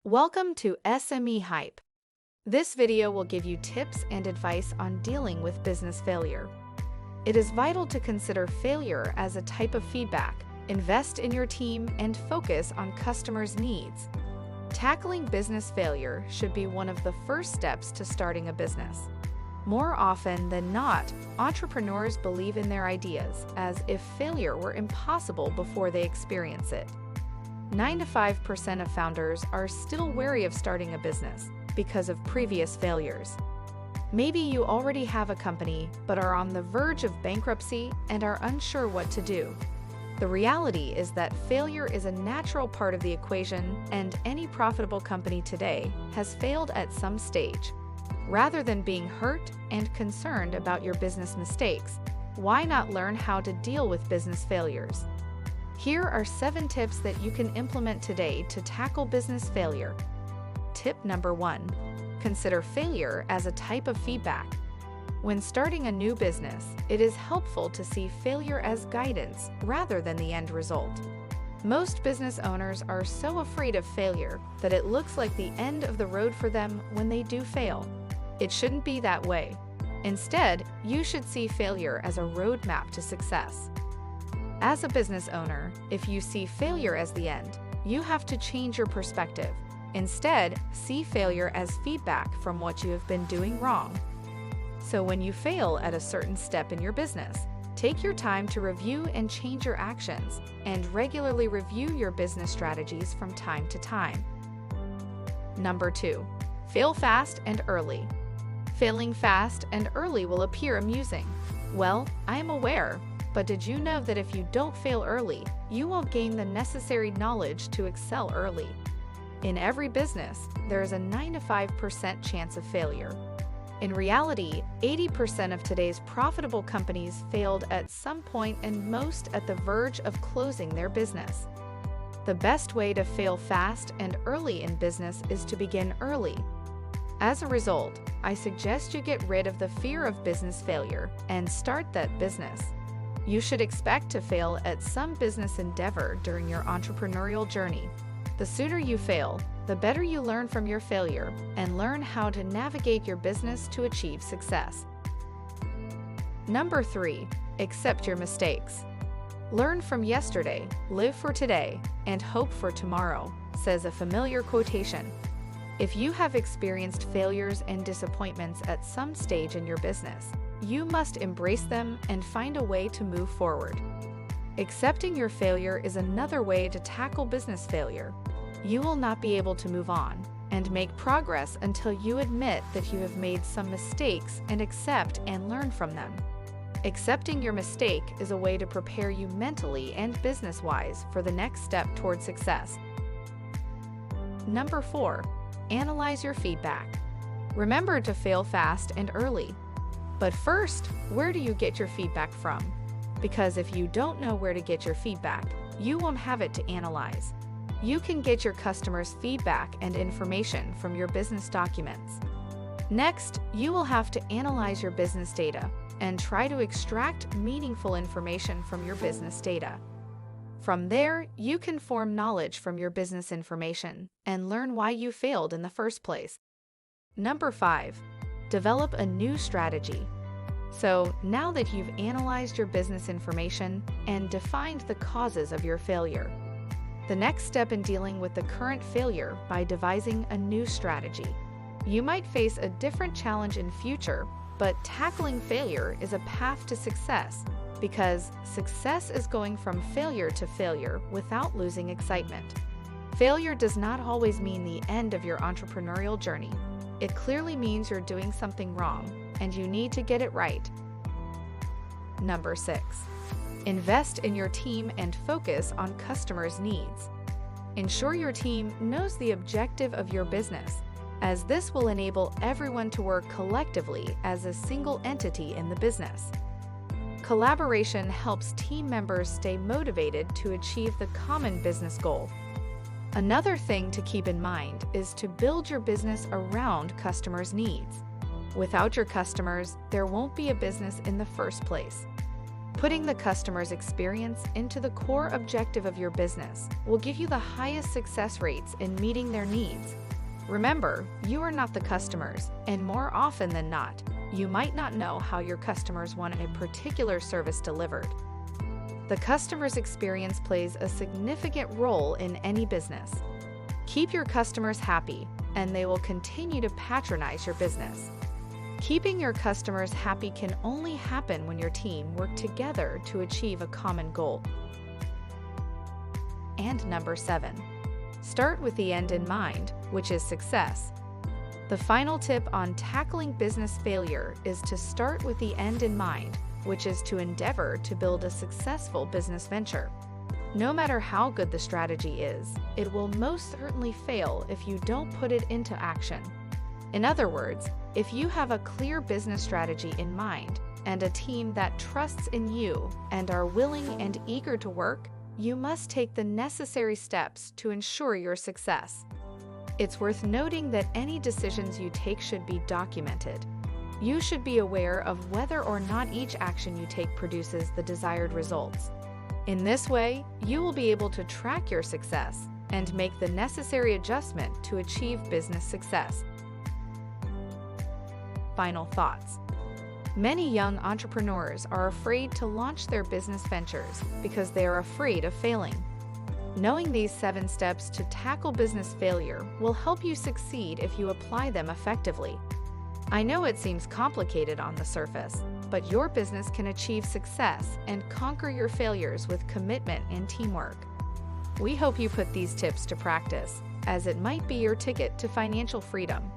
Welcome to SME Hype. This video will give you tips and advice on dealing with business failure. It is vital to consider failure as a type of feedback, invest in your team, and focus on customers' needs. Tackling business failure should be one of the first steps to starting a business. More often than not, entrepreneurs believe in their ideas as if failure were impossible before they experience it. 95% of founders are still wary of starting a business because of previous failures. Maybe you already have a company but are on the verge of bankruptcy and are unsure what to do. The reality is that failure is a natural part of the equation, and any profitable company today has failed at some stage. Rather than being hurt and concerned about your business mistakes, why not learn how to deal with business failures? Here are 7 tips that you can implement today to tackle business failure. Tip number 1. Consider failure as a type of feedback. When starting a new business, it is helpful to see failure as guidance rather than the end result. Most business owners are so afraid of failure that it looks like the end of the road for them when they do fail. It shouldn't be that way. Instead, you should see failure as a roadmap to success. As a business owner, if you see failure as the end, you have to change your perspective. Instead, see failure as feedback from what you have been doing wrong. So when you fail at a certain step in your business, take your time to review and change your actions, and regularly review your business strategies from time to time. Number 2. Fail fast and early. Failing fast and early will appear amusing. Well, I am aware. But did you know that if you don't fail early, you won't gain the necessary knowledge to excel early? In every business, there is a 95% chance of failure. In reality, 80% of today's profitable companies failed at some point, and most at the verge of closing their business. The best way to fail fast and early in business is to begin early. As a result, I suggest you get rid of the fear of business failure and start that business. You should expect to fail at some business endeavor during your entrepreneurial journey. The sooner you fail, the better you learn from your failure and learn how to navigate your business to achieve success. Number 3. Accept your mistakes. Learn from yesterday, live for today, and hope for tomorrow, says a familiar quotation. If you have experienced failures and disappointments at some stage in your business, you must embrace them and find a way to move forward. Accepting your failure is another way to tackle business failure. You will not be able to move on and make progress until you admit that you have made some mistakes and accept and learn from them. Accepting your mistake is a way to prepare you mentally and business-wise for the next step toward success. Number 4. Analyze your feedback. Remember to fail fast and early. But first, where do you get your feedback from? Because if you don't know where to get your feedback, you won't have it to analyze. You can get your customers' feedback and information from your business documents. Next, you will have to analyze your business data and try to extract meaningful information from your business data. From there, you can form knowledge from your business information and learn why you failed in the first place. Number 5. Develop a new strategy. So, now that you've analyzed your business information and defined the causes of your failure, the next step in dealing with the current failure by devising a new strategy. You might face a different challenge in future, but tackling failure is a path to success, because success is going from failure to failure without losing excitement. Failure does not always mean the end of your entrepreneurial journey. It clearly means you're doing something wrong, and you need to get it right. Number 6. Invest in your team and focus on customers' needs. Ensure your team knows the objective of your business, as this will enable everyone to work collectively as a single entity in the business. Collaboration helps team members stay motivated to achieve the common business goal. Another thing to keep in mind is to build your business around customers' needs. Without your customers, there won't be a business in the first place. Putting the customer's experience into the core objective of your business will give you the highest success rates in meeting their needs. Remember, you are not the customers, and more often than not, you might not know how your customers want a particular service delivered. The customer's experience plays a significant role in any business. Keep your customers happy, and they will continue to patronize your business. Keeping your customers happy can only happen when your team work together to achieve a common goal. And number 7. Start with the end in mind, which is success. The final tip on tackling business failure is to start with the end in mind, which is to endeavor to build a successful business venture. No matter how good the strategy is, it will most certainly fail if you don't put it into action. In other words, if you have a clear business strategy in mind and a team that trusts in you and are willing and eager to work, you must take the necessary steps to ensure your success. It's worth noting that any decisions you take should be documented. You should be aware of whether or not each action you take produces the desired results. In this way, you will be able to track your success and make the necessary adjustment to achieve business success. Final thoughts. Many young entrepreneurs are afraid to launch their business ventures because they are afraid of failing. Knowing these 7 steps to tackle business failure will help you succeed if you apply them effectively. I know it seems complicated on the surface, but your business can achieve success and conquer your failures with commitment and teamwork. We hope you put these tips to practice, as it might be your ticket to financial freedom.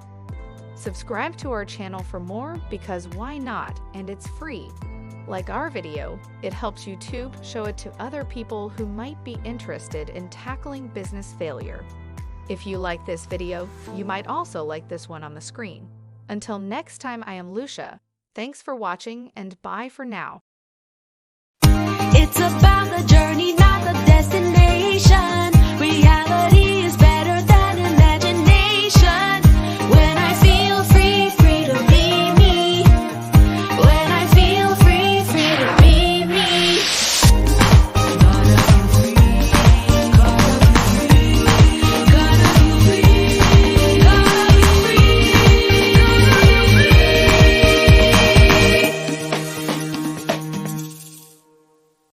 Subscribe to our channel for more because why not, and it's free. Like our video, it helps YouTube show it to other people who might be interested in tackling business failure. If you like this video, you might also like this one on the screen. Until next time, I am Lucia. Thanks for watching and bye for now. It's about